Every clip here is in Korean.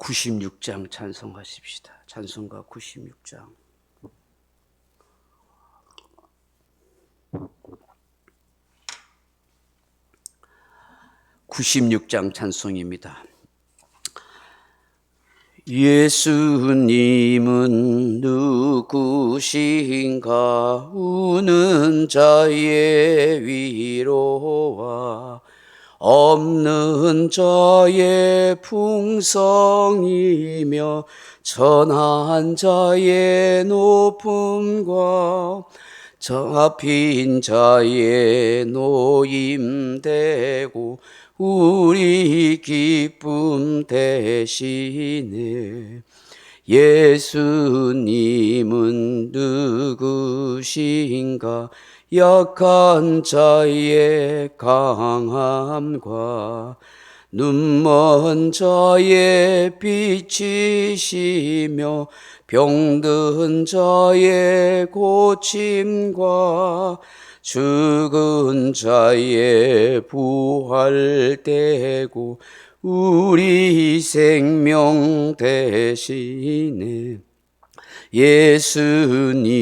96장 찬송하십시다. 찬송가 96장. 96장 찬송입니다. 예수님은 누구신가? 우는 자의 위로와 없는 자의 풍성이며 천한 자의 높음과 잡힌 자의 노임되고 우리 기쁨 되시네. 예수님은 누구신가? 약한 자의 강함과 눈먼 자의 빛이시며 병든 자의 고침과 죽은 자의 부활되고 우리 생명 되시네. 예수님은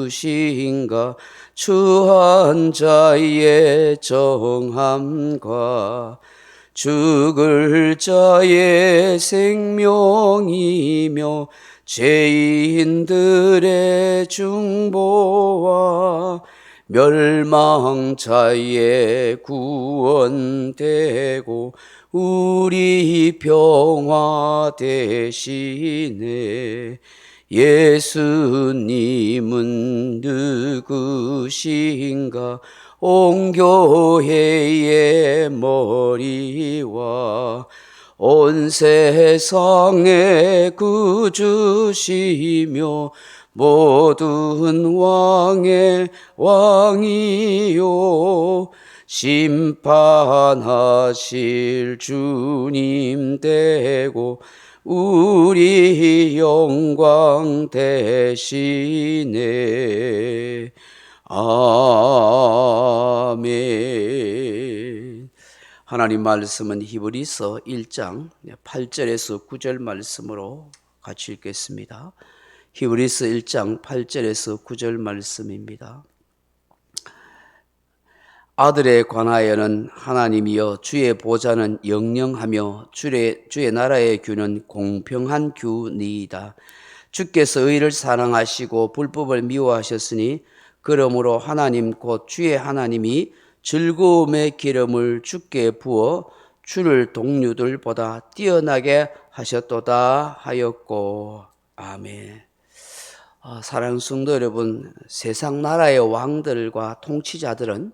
누구신가? 추한 자의 정함과 죽을 자의 생명이며 죄인들의 중보와 멸망자의 구원되고 우리 평화 되시네. 예수님은 누구신가? 온 교회의 머리와 온 세상의 구주시며 모든 왕의 왕이요 심판하실 주님 되고 우리 영광 되시네. 아멘. 하나님 말씀은 히브리서 1장 8절에서 9절 말씀으로 같이 읽겠습니다. 히브리서 1장 8절에서 9절 말씀입니다. 아들에 관하여는 하나님이여 주의 보좌는 영영하며 주의 나라의 규는 공평한 규니이다. 주께서 의를 사랑하시고 불법을 미워하셨으니 그러므로 하나님 곧 주의 하나님이 즐거움의 기름을 주께 부어 주를 동료들보다 뛰어나게 하셨도다 하였고. 아멘. 사랑하는 성도 여러분, 세상 나라의 왕들과 통치자들은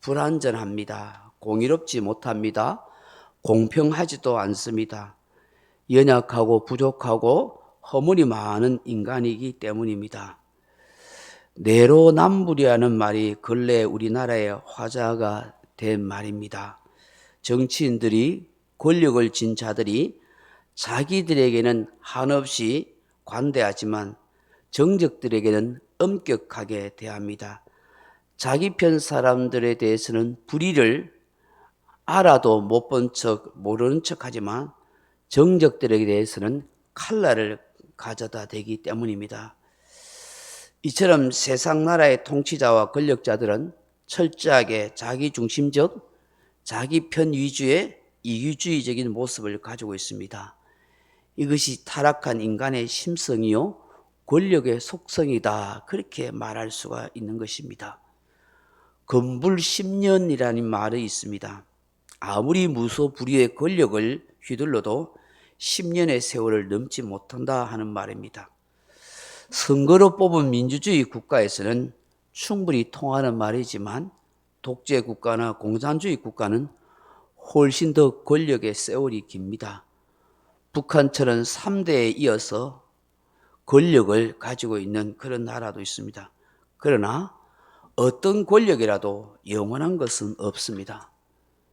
불완전합니다. 공의롭지 못합니다. 공평하지도 않습니다. 연약하고 부족하고 허물이 많은 인간이기 때문입니다. 내로남불이라는 말이 근래 우리나라의 화제가 된 말입니다. 정치인들이, 권력을 쥔 자들이 자기들에게는 한없이 관대하지만 정적들에게는 엄격하게 대합니다. 자기 편 사람들에 대해서는 불의를 알아도 못 본 척, 모르는 척 하지만 정적들에 대해서는 칼날을 가져다 대기 때문입니다. 이처럼 세상 나라의 통치자와 권력자들은 철저하게 자기중심적, 자기 편 위주의 이기주의적인 모습을 가지고 있습니다. 이것이 타락한 인간의 심성이요 권력의 속성이다, 그렇게 말할 수가 있는 것입니다. 건불십년이라는 말이 있습니다. 아무리 무소불위의 권력을 휘둘러도 10년의 세월을 넘지 못한다 하는 말입니다. 선거로 뽑은 민주주의 국가에서는 충분히 통하는 말이지만 독재 국가나 공산주의 국가는 훨씬 더 권력의 세월이 깁니다. 북한처럼 3대에 이어서 권력을 가지고 있는 그런 나라도 있습니다. 그러나 어떤 권력이라도 영원한 것은 없습니다.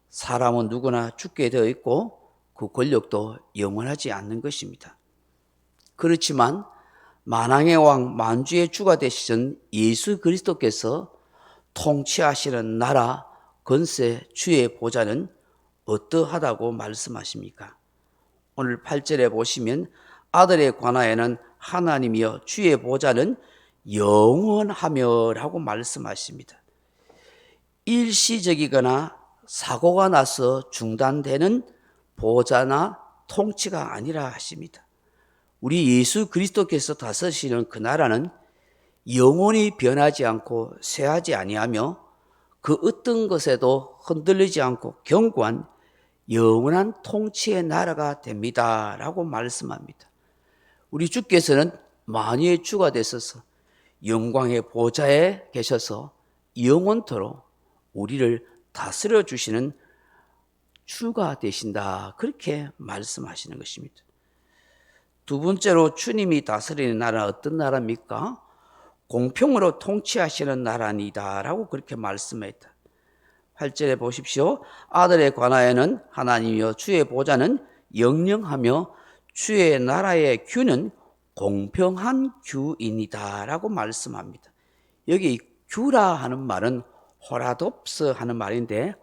사람은 누구나 죽게 되어 있고 그 권력도 영원하지 않는 것입니다. 그렇지만 만왕의 왕 만주의 주가 되시던 예수 그리스도께서 통치하시는 나라 권세 주의 보좌는 어떠하다고 말씀하십니까? 오늘 8절에 보시면 아들에 관하여는 하나님이여 주의 보좌는 영원하며라고 말씀하십니다. 일시적이거나 사고가 나서 중단되는 보좌나 통치가 아니라 하십니다. 우리 예수 그리스도께서 다스리시는 그 나라는 영원히 변하지 않고 쇠하지 아니하며 그 어떤 것에도 흔들리지 않고 견고한 영원한 통치의 나라가 됩니다 라고 말씀합니다. 우리 주께서는 만유의 주가 되셔서 영광의 보좌에 계셔서 영원토록 우리를 다스려 주시는 주가 되신다, 그렇게 말씀하시는 것입니다. 두 번째로 주님이 다스리는 나라는 어떤 나라입니까? 공평으로 통치하시는 나라니다 라고 그렇게 말씀했다. 8절에 보십시오. 아들에 관하여는 하나님이여 주의 보좌는 영영하며 주의 나라의 규는 공평한 규이니다 라고 말씀합니다. 여기 규라 하는 말은 호라놉스 하는 말인데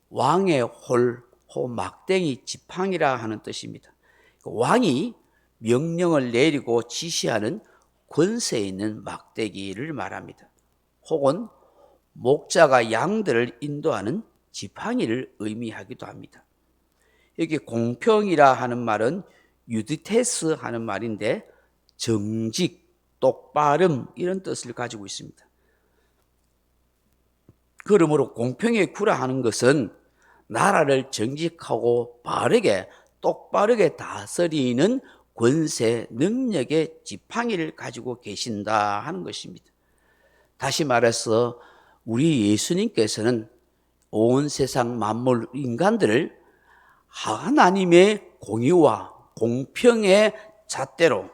왕의 홀, 호 막대기 지팡이라 하는 뜻입니다. 왕이 명령을 내리고 지시하는 권세 있는 막대기를 말합니다. 혹은 목자가 양들을 인도하는 지팡이를 의미하기도 합니다. 여기 공평이라 하는 말은 유디테스 하는 말인데 정직, 똑바름 이런 뜻을 가지고 있습니다. 그러므로 공평의 구라 하는 것은 나라를 정직하고 바르게 똑바르게 다스리는 권세, 능력의 지팡이를 가지고 계신다 하는 것입니다. 다시 말해서 우리 예수님께서는 온 세상 만물 인간들을 하나님의 공의와 공평의 잣대로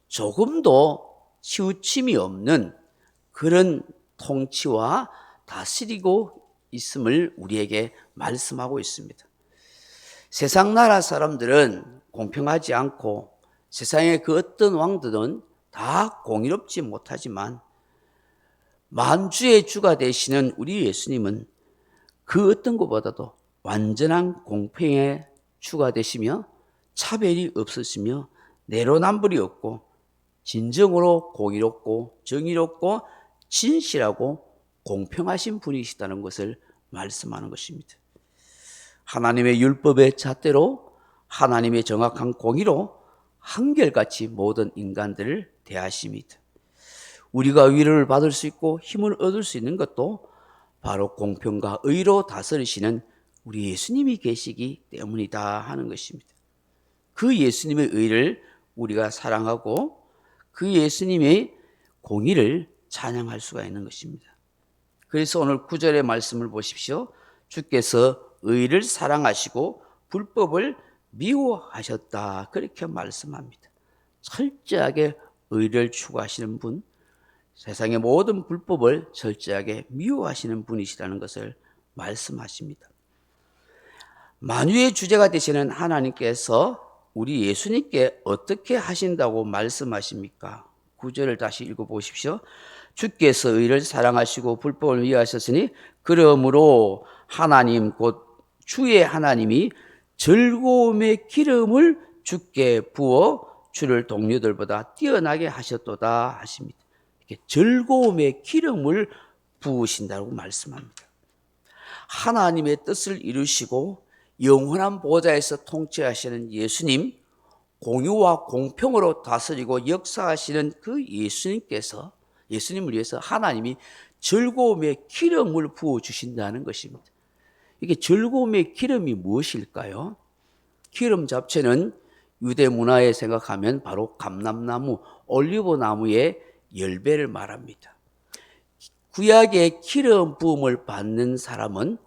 조금도 치우침이 없는 그런 통치와 다스리고 있음을 우리에게 말씀하고 있습니다. 세상 나라 사람들은 공평하지 않고 세상의 그 어떤 왕들은 다 공의롭지 못하지만 만주의 주가 되시는 우리 예수님은 그 어떤 것보다도 완전한 공평의 주가 되시며 차별이 없으시며 내로남불이 없고 진정으로 공의롭고 정의롭고 진실하고 공평하신 분이시다는 것을 말씀하는 것입니다. 하나님의 율법의 잣대로 하나님의 정확한 공의로 한결같이 모든 인간들을 대하십니다. 우리가 위로를 받을 수 있고 힘을 얻을 수 있는 것도 바로 공평과 의로 다스리시는 우리 예수님이 계시기 때문이다 하는 것입니다. 그 예수님의 의를 우리가 사랑하고 그 예수님의 공의를 찬양할 수가 있는 것입니다. 그래서 오늘 9절의 말씀을 보십시오. 주께서 의를 사랑하시고 불법을 미워하셨다, 그렇게 말씀합니다. 철저하게 의를 추구하시는 분, 세상의 모든 불법을 철저하게 미워하시는 분이시라는 것을 말씀하십니다. 만유의 주제가 되시는 하나님께서 우리 예수님께 어떻게 하신다고 말씀하십니까? 9절을 다시 읽어보십시오. 주께서 의를 사랑하시고 불법을 미워하셨으니 그러므로 하나님 곧 주의 하나님이 즐거움의 기름을 주께 부어 주를 동료들보다 뛰어나게 하셨도다 하십니다. 이렇게 즐거움의 기름을 부으신다고 말씀합니다. 하나님의 뜻을 이루시고 영원한 보좌에서 통치하시는 예수님, 공의와 공평으로 다스리고 역사하시는 그 예수님께서, 예수님을 위해서 하나님이 즐거움의 기름을 부어주신다는 것입니다. 이게 즐거움의 기름이 무엇일까요? 기름 잡채는 유대 문화에 생각하면 바로 감람나무, 올리브나무의 열매를 말합니다. 구약의 기름 부음을 받는 사람은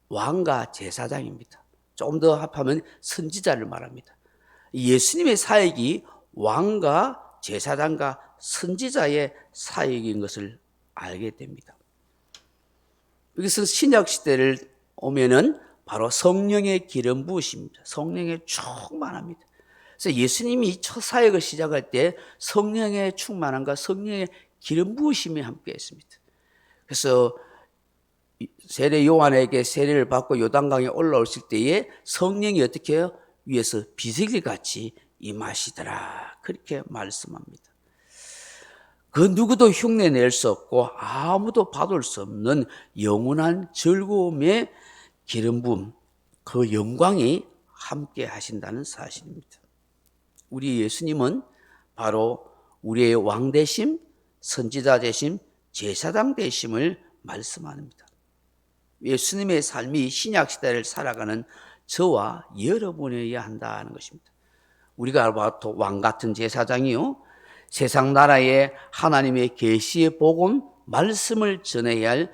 왕과 제사장입니다. 조금 더 합하면 선지자를 말합니다. 예수님의 사역이 왕과 제사장과 선지자의 사역인 것을 알게 됩니다. 여기서 신약 시대를 오면은 바로 성령의 기름 부으십니다. 성령에 충만합니다. 그래서 예수님이 첫 사역을 시작할 때 성령의 충만함과 성령의 기름 부으심이 함께했습니다. 그래서 세례 요한에게 세례를 받고 요단강에 올라오실 때에 성령이 어떻게 해요? 위에서 비둘기같이 임하시더라. 그렇게 말씀합니다. 그 누구도 흉내낼 수 없고 아무도 받을 수 없는 영원한 즐거움의 기름 부음, 그 영광이 함께 하신다는 사실입니다. 우리 예수님은 바로 우리의 왕 되심, 선지자 되심, 제사장 되심을 말씀합니다. 예수님의 삶이 신약시대를 살아가는 저와 여러분이어야 한다는 것입니다. 우리가 바로 왕 같은 제사장이요, 세상 나라에 하나님의 계시의 복음, 말씀을 전해야 할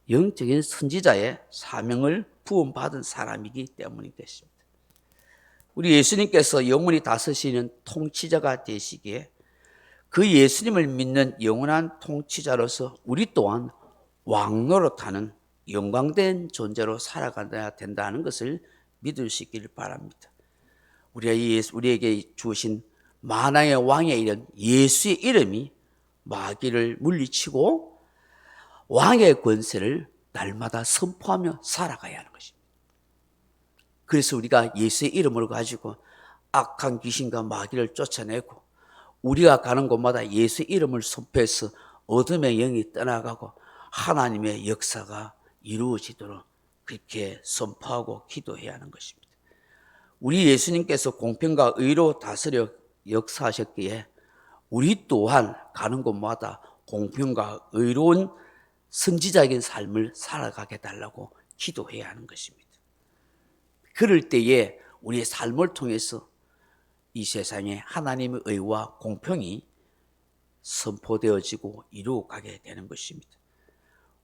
영적인 선지자의 사명을 부음받은 사람이기 때문이 됐습니다. 우리 예수님께서 영원히 다스리시는 통치자가 되시기에 그 예수님을 믿는 영원한 통치자로서 우리 또한 왕 노릇하는 영광된 존재로 살아가야 된다는 것을 믿을 수 있기를 바랍니다. 우리에게 주신 만왕의 왕에 이른 예수의 이름이 마귀를 물리치고 왕의 권세를 날마다 선포하며 살아가야 하는 것입니다. 그래서 우리가 예수의 이름을 가지고 악한 귀신과 마귀를 쫓아내고 우리가 가는 곳마다 예수의 이름을 선포해서 어둠의 영이 떠나가고 하나님의 역사가 이루어지도록 그렇게 선포하고 기도해야 하는 것입니다. 우리 예수님께서 공평과 의로 다스려 역사하셨기에 우리 또한 가는 곳마다 공평과 의로운 선지자적인 삶을 살아가게 달라고 기도해야 하는 것입니다. 그럴 때에 우리의 삶을 통해서 이 세상에 하나님의 의와 공평이 선포되어지고 이루어가게 되는 것입니다.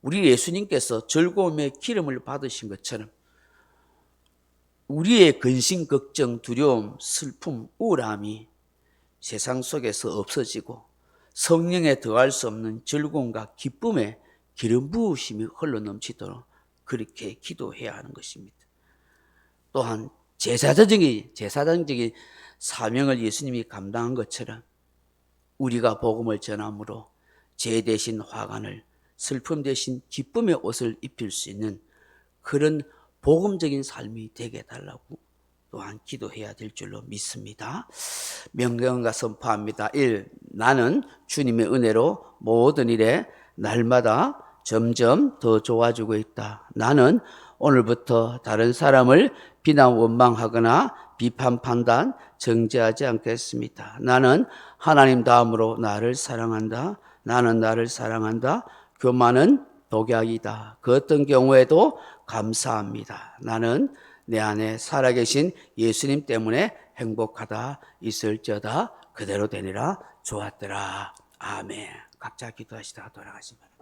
우리 예수님께서 즐거움의 기름을 받으신 것처럼 우리의 근심, 걱정, 두려움, 슬픔, 우울함이 세상 속에서 없어지고 성령에 더할 수 없는 즐거움과 기쁨의 기름 부으심이 흘러넘치도록 그렇게 기도해야 하는 것입니다. 또한 제사장적인 사명을 예수님이 감당한 것처럼 우리가 복음을 전함으로 죄 대신 화관을, 슬픔 대신 기쁨의 옷을 입힐 수 있는 그런 복음적인 삶이 되게 해달라고 또한 기도해야 될 줄로 믿습니다. 명령과 선포합니다. 1. 나는 주님의 은혜로 모든 일에 날마다 점점 더 좋아지고 있다. 나는 오늘부터 다른 사람을 비난 원망하거나 비판 판단 정죄하지 않겠습니다. 나는 하나님 다음으로 나를 사랑한다. 나는 나를 사랑한다. 교만은 독약이다. 그 어떤 경우에도 감사합니다. 나는 내 안에 살아계신 예수님 때문에 행복하다. 있을지어다 그대로 되니라. 좋았더라. 아멘. 각자 기도하시다가 돌아가시기 바랍니다.